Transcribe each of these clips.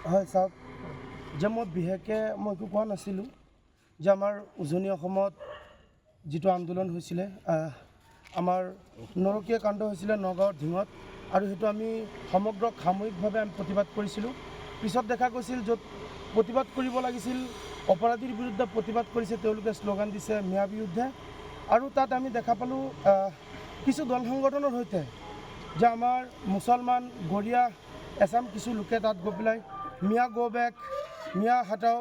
হয় চাওক, যে মই বিশেষকৈ মই একো কোৱা নাছিলোঁ যে আমাৰ উজনি অসমত যিটো আন্দোলন হৈছিলে, আমাৰ নৰকীয়া কাণ্ড হৈছিলে নগাঁৱৰ ঢিঙত, আৰু সেইটো আমি সমগ্ৰ সামূহিকভাৱে আমি প্ৰতিবাদ কৰিছিলোঁ। পিছত দেখা গৈছিল য'ত প্ৰতিবাদ কৰিব লাগিছিল, অপৰাধীৰ বিৰুদ্ধে প্ৰতিবাদ কৰিছে, তেওঁলোকে শ্লোগান দিছে মিয়াৰ বিৰুদ্ধে। আৰু তাত আমি দেখা পালোঁ কিছু দল সংগঠনৰ সৈতে যে আমাৰ মুছলমান গৰীয়া এছাম কিছু লোকে তাত গৈ পেলাই মিয়া গো বেক, মিয়া হাটাও,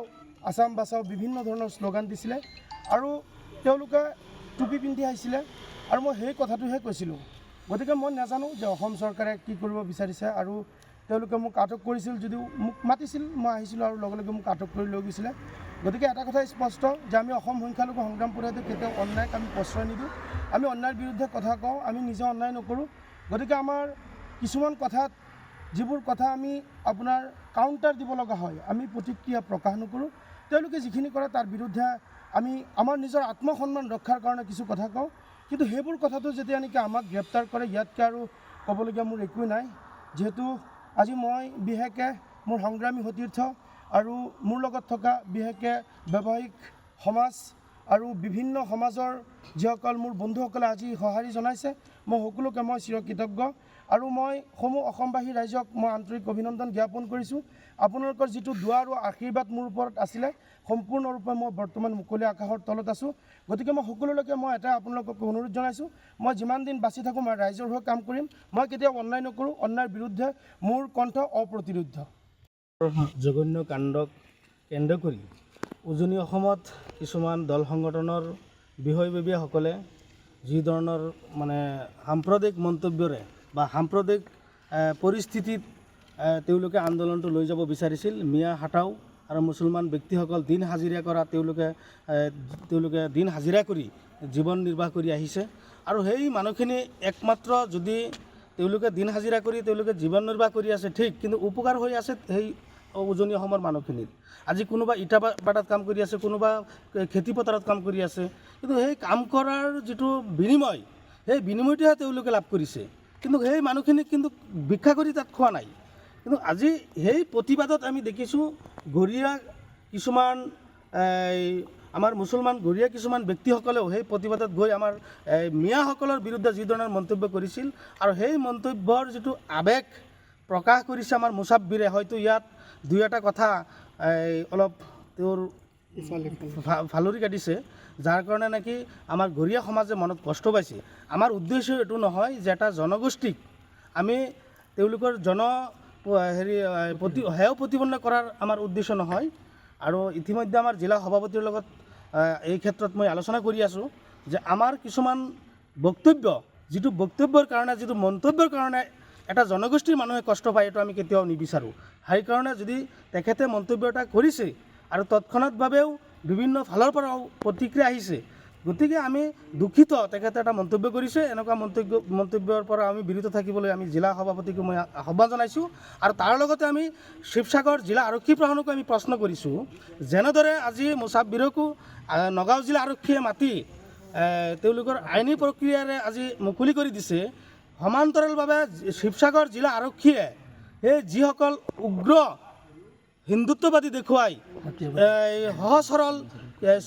আছাম বাচাও বিভিন্ন ধৰণৰ শ্লোগান দিছিলে আৰু তেওঁলোকে টুপি পিন্ধি আহিছিলে। আৰু মই সেই কথাটোহে কৈছিলোঁ। গতিকে মই নাজানো যে অসম চৰকাৰে কি কৰিব বিচাৰিছে, আৰু তেওঁলোকে মোক আটক কৰিছিল যদিও মোক মাতিছিল, মই আহিছিলোঁ আৰু লগে লগে মোক আটক কৰি লৈ গৈছিলে। গতিকে এটা কথা স্পষ্ট যে আমি অসম সংখ্যালঘু সংগ্ৰাম পৰিষদে কেতিয়াও অন্যায়ক আমি প্ৰশ্ৰয় নিদিওঁ, আমি অন্যায়ৰ বিৰুদ্ধে কথা কওঁ, আমি নিজে অন্যায় নকৰোঁ। গতিকে আমাৰ কিছুমান কথাত যিবোৰ কথা আমি আপোনাৰ কাউণ্টাৰ দিব লগা হয়, আমি প্ৰতিক্ৰিয়া প্ৰকাশ নকৰোঁ। তেওঁলোকে যিখিনি কৰে তাৰ বিৰুদ্ধে আমি আমাৰ নিজৰ আত্মসন্মান ৰক্ষাৰ কাৰণে কিছু কথা কওঁ। কিন্তু সেইবোৰ কথাটো যেতিয়া নেকি আমাক গ্ৰেপ্তাৰ কৰে, ইয়াতকৈ আৰু ক'বলগীয়া মোৰ একোৱেই নাই। যিহেতু আজি মই বিশেষকৈ মোৰ সংগ্ৰামী সতীৰ্থ আৰু মোৰ লগত থকা বিশেষকৈ ব্যৱসায়িক সমাজ আৰু বিভিন্ন সমাজৰ যিসকল মোৰ বন্ধুসকলে আজি সঁহাৰি জনাইছে, মই সকলোকে মই চিৰকৃতজ্ঞ। আৰু মই সমূহ অসমবাসী ৰাইজক মই আন্তৰিক অভিনন্দন জ্ঞাপন কৰিছোঁ। আপোনালোকৰ যিটো দুৱা আৰু আশীৰ্বাদ মোৰ ওপৰত আছিলে, সম্পূৰ্ণৰূপে মই বৰ্তমান মুকলি আকাশৰ তলত আছোঁ। গতিকে মই সকলোলৈকে মই এটা আপোনালোকক অনুৰোধ জনাইছোঁ, মই যিমান দিন বাচি থাকোঁ মই ৰাইজৰ হৈ কাম কৰিম। মই কেতিয়াও অন্যায় নকৰোঁ, অন্যায়ৰ বিৰুদ্ধে মোৰ কণ্ঠ অপ্ৰতিৰোধ্য। জঘন্য কাণ্ডক কেন্দ্ৰ কৰি উজনি অসমত কিছুমান দল সংগঠনৰ বিষয়ববীয়াসকলে যি ধৰণৰ সাম্প্ৰদায়িক মন্তব্যৰে বা সাম্প্ৰদায়িক পৰিস্থিতিত তেওঁলোকে আন্দোলনটো লৈ যাব বিচাৰিছিল। মিয়া হাটাও আৰু মুছলমান ব্যক্তিসকল দিন হাজিৰা কৰা, তেওঁলোকে দিন হাজিৰা কৰি জীৱন নিৰ্বাহ কৰি আহিছে। আৰু সেই মানুহখিনি একমাত্ৰ যদি তেওঁলোকে দিন হাজিৰা কৰি তেওঁলোকে জীৱন নিৰ্বাহ কৰি আছে ঠিক, কিন্তু উপকাৰ হৈ আছে সেই উজনি অসমৰ মানুহখিনিৰ। আজি কোনোবা ইটা ভাটাত কাম কৰি আছে, কোনোবা খেতি পথাৰত কাম কৰি আছে, কিন্তু সেই কাম কৰাৰ যিটো বিনিময়, সেই বিনিময়টোহে তেওঁলোকে লাভ কৰিছে। কিন্তু সেই মানুহখিনিক কিন্তু ভিক্ষা কৰি তাত খোৱা নাই। কিন্তু আজি সেই প্ৰতিবাদত আমি দেখিছোঁ গৰীয়া কিছুমান আমাৰ মুছলমান গৰীয়া কিছুমান ব্যক্তিসকলেও সেই প্ৰতিবাদত গৈ আমাৰ মিয়াসকলৰ বিৰুদ্ধে যি ধৰণৰ মন্তব্য কৰিছিল, আৰু সেই মন্তব্যৰ যিটো আৱেগ প্ৰকাশ কৰিছে আমাৰ মুছাব্বিৰে, হয়তো ইয়াত দুই এটা কথা অলপ তেওঁৰ ফালৰি কাটিছে, যাৰ কাৰণে নেকি আমাৰ গৰীয়া সমাজে মনত কষ্ট পাইছে। আমাৰ উদ্দেশ্য এইটো নহয় যে এটা জনগোষ্ঠীক আমি তেওঁলোকৰ হেয় প্ৰতিপন্ন কৰাৰ আমাৰ উদ্দেশ্য নহয়। আৰু ইতিমধ্যে আমাৰ জিলা সভাপতিৰ লগত এই ক্ষেত্ৰত মই আলোচনা কৰি আছোঁ যে আমাৰ কিছুমান বক্তব্য, যিটো বক্তব্যৰ কাৰণে, যিটো মন্তব্যৰ কাৰণে এটা জনগোষ্ঠীৰ মানুহে কষ্ট পায়, এইটো আমি কেতিয়াও নিবিচাৰোঁ। সেইকাৰণে যদি তেখেতে মন্তব্য এটা কৰিছে আৰু তৎক্ষণাৎভাৱেও বিভিন্ন ফালৰ পৰাও প্ৰতিক্ৰিয়া আহিছে, গতিকে আমি দুখিত। তেখেতে এটা মন্তব্য কৰিছে, এনেকুৱা মন্তব্যৰ পৰা আমি বিৰত থাকিবলৈ আমি জিলা সভাপতিকো মই আহ্বান জনাইছোঁ। আৰু তাৰ লগতে আমি শিৱসাগৰ জিলা আৰক্ষী প্ৰশাসনকো আমি প্ৰশ্ন কৰিছোঁ, যেনেদৰে আজি মুছাব্বিৰকো নগাঁও জিলা আৰক্ষীয়ে মাতি তেওঁলোকৰ আইনী প্ৰক্ৰিয়াৰে আজি মুকলি কৰি দিছে, সমান্তৰালভাৱে শিৱসাগৰ জিলা আৰক্ষীয়ে সেই যিসকল উগ্ৰ হিন্দুত্ববাদী দেখুৱাই সহজ সৰল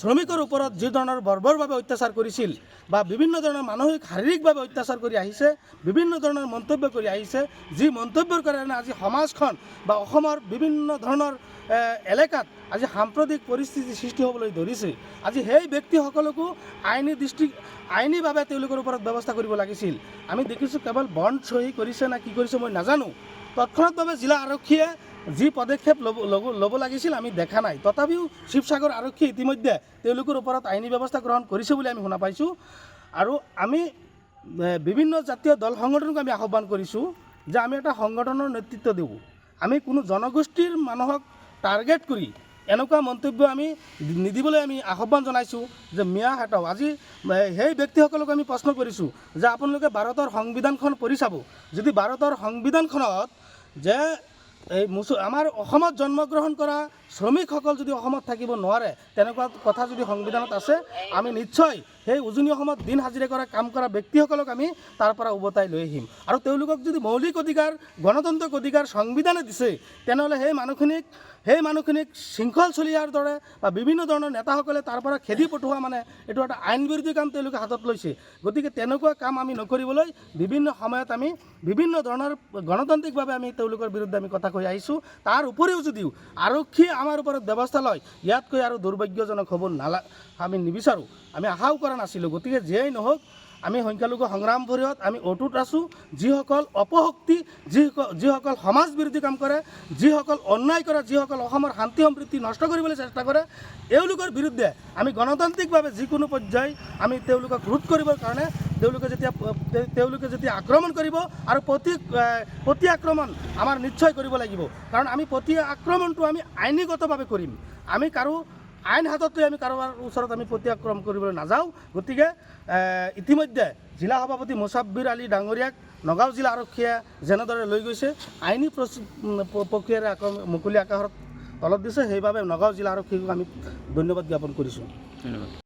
শ্ৰমিকৰ ওপৰত যি ধৰণৰ বৰ্বৰভাৱে অত্যাচাৰ কৰিছিল বা বিভিন্ন ধৰণৰ মানসিক শাৰীৰিকভাৱে অত্যাচাৰ কৰি আহিছে, বিভিন্ন ধৰণৰ মন্তব্য কৰি আহিছে, যি মন্তব্যৰ কাৰণে আজি সমাজখন বা অসমৰ বিভিন্ন ধৰণৰ এলেকাত আজি সাম্প্ৰতিক পৰিস্থিতি সৃষ্টি হ'বলৈ ধৰিছে। আজি সেই ব্যক্তিসকলকো আইনীভাৱে তেওঁলোকৰ ওপৰত ব্যৱস্থা কৰিব লাগিছিল। আমি দেখিছোঁ কেৱল বণ্ড চহী কৰিছে না কি কৰিছে মই নাজানো, তৎক্ষণাৎভাৱে জিলা আৰক্ষীয়ে যি পদক্ষেপ ল'ব লাগিছিল আমি দেখা নাই। তথাপিও শিৱসাগৰ আৰক্ষীয়ে ইতিমধ্যে তেওঁলোকৰ ওপৰত আইনী ব্যৱস্থা গ্ৰহণ কৰিছে বুলি আমি শুনা পাইছোঁ। আৰু আমি বিভিন্ন জাতীয় দল সংগঠনক আমি আহ্বান কৰিছোঁ যে আমি এটা সংগঠনৰ নেতৃত্ব দিওঁ, আমি কোনো জনগোষ্ঠীৰ মানুহক টাৰ্গেট কৰি এনেকুৱা মন্তব্য আমি নিদিবলৈ আমি আহ্বান জনাইছোঁ। যে মিয়া হাটাও, আজি সেই ব্যক্তিসকলক আমি প্ৰশ্ন কৰিছোঁ যে আপোনালোকে ভাৰতৰ সংবিধানখন পঢ়ি চাব, যদি ভাৰতৰ সংবিধানখনত যে আমাৰ অসমত জন্মগ্ৰহণ কৰা শ্ৰমিকসকল যদি অসমত থাকিব নোৱাৰে তেনেকুৱা কথা যদি সংবিধানত আছে আমি নিশ্চয় সেই উজনি অসমত দিন হাজিৰা কৰা কাম কৰা ব্যক্তিসকলক আমি তাৰ পৰা উভতাই লৈ আহিম আৰু তেওঁলোকক যদি মৌলিক অধিকাৰ গণতান্ত্ৰিক অধিকাৰ সংবিধানে দিছে তেনেহ'লে সেই মানুহখিনিক শৃংখল চলিয়াৰ দৰে বা বিভিন্ন ধৰণৰ নেতাসকলে তাৰ পৰা খেদি পঠোৱা মানে এইটো এটা আইন বিৰোধী কাম তেওঁলোকে হাতত লৈছে গতিকে তেনেকুৱা কাম আমি নকৰিবলৈ বিভিন্ন সময়ত আমি বিভিন্ন ধৰণৰ গণতান্ত্ৰিকভাৱে আমি তেওঁলোকৰ বিৰুদ্ধে আমি কথা কৈ আহিছোঁ তাৰ উপৰিও যদিও আৰক্ষী আমাৰ ওপৰত ব্যৱস্থা লয় ইয়াতকৈ আৰু দুৰ্ভাগ্যজনক হ'ব আমি নিবিচাৰোঁ আমি আশাও কৰা নাছিলোঁ গতিকে যিয়েই নহওক আমি সংখ্যালঘু সংগ্ৰাম পৰিষদ আমি অটুট আছোঁ যিসকল অপশক্তি যিসকল সমাজ বিৰোধী কাম কৰে যিসকল অন্যায় কৰে যিসকল অসমৰ শান্তি সম্প্ৰীতি নষ্ট কৰিবলৈ চেষ্টা কৰে এওঁলোকৰ বিৰুদ্ধে আমি গণতান্ত্ৰিকভাৱে যিকোনো পৰ্যায় আমি তেওঁলোকক ৰোধ কৰিবৰ কাৰণে তেওঁলোকে যেতিয়া আক্ৰমণ কৰিব আৰু প্ৰতি আক্ৰমণ আমাৰ নিশ্চয় কৰিব লাগিব কাৰণ আমি প্ৰতি আক্ৰমণটো আমি আইনীগতভাৱে কৰিম আমি আইন হাতত লৈ আমি কাৰোবাৰ ওচৰত আমি প্ৰতি আক্ৰমণ কৰিবলৈ নাযাওঁ গতিকে ইতিমধ্যে জিলা সভাপতি মুছাব্বিৰ আলী ডাঙৰীয়াক নগাঁও জিলা আৰক্ষীয়ে যেনেদৰে লৈ গৈছে আইনী প্ৰক্ৰিয়াৰে মুকলি আকাশৰ তলত দিছে সেইবাবে নগাঁও জিলা আৰক্ষীক আমি ধন্যবাদ জ্ঞাপন কৰিছোঁ। ধন্যবাদ।